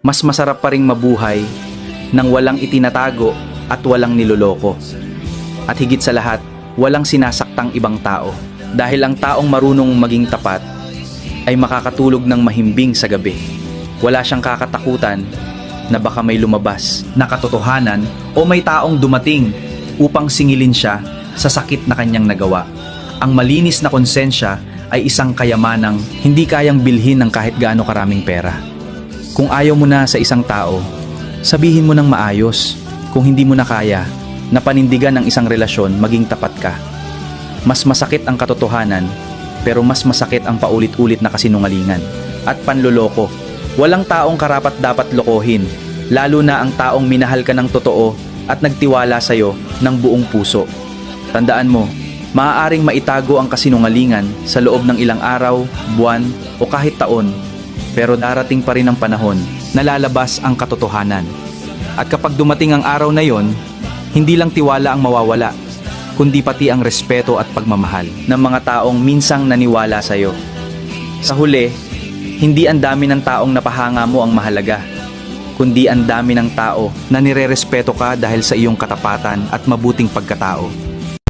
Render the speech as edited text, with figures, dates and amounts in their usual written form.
mas masarap pa ring mabuhay nang walang itinatago at walang niloloko. At higit sa lahat, walang sinasaktang ibang tao. Dahil ang taong marunong maging tapat ay makakatulog ng mahimbing sa gabi. Wala siyang kakatakutan na baka may lumabas na katotohanan o may taong dumating upang singilin siya sa sakit na kanyang nagawa. Ang malinis na konsensya ay isang kayamanang hindi kayang bilhin ng kahit gaano karaming pera. Kung ayaw mo na sa isang tao, sabihin mo ng maayos. Kung hindi mo na kaya na panindigan ng isang relasyon, maging tapat ka. Mas masakit ang katotohanan, pero mas masakit ang paulit-ulit na kasinungalingan at panloloko. Walang taong karapat dapat lokohin, lalo na ang taong minahal ka ng totoo at nagtiwala sa'yo ng buong puso. Tandaan mo, maaaring maitago ang kasinungalingan sa loob ng ilang araw, buwan o kahit taon, pero darating pa rin ang panahon na lalabas ang katotohanan. At kapag dumating ang araw na yon, hindi lang tiwala ang mawawala, kundi pati ang respeto at pagmamahal ng mga taong minsang naniwala sa'yo. Sa huli, hindi ang dami ng taong napahanga mo ang mahalaga, kundi ang dami ng tao na nirerespeto ka dahil sa iyong katapatan at mabuting pagkatao.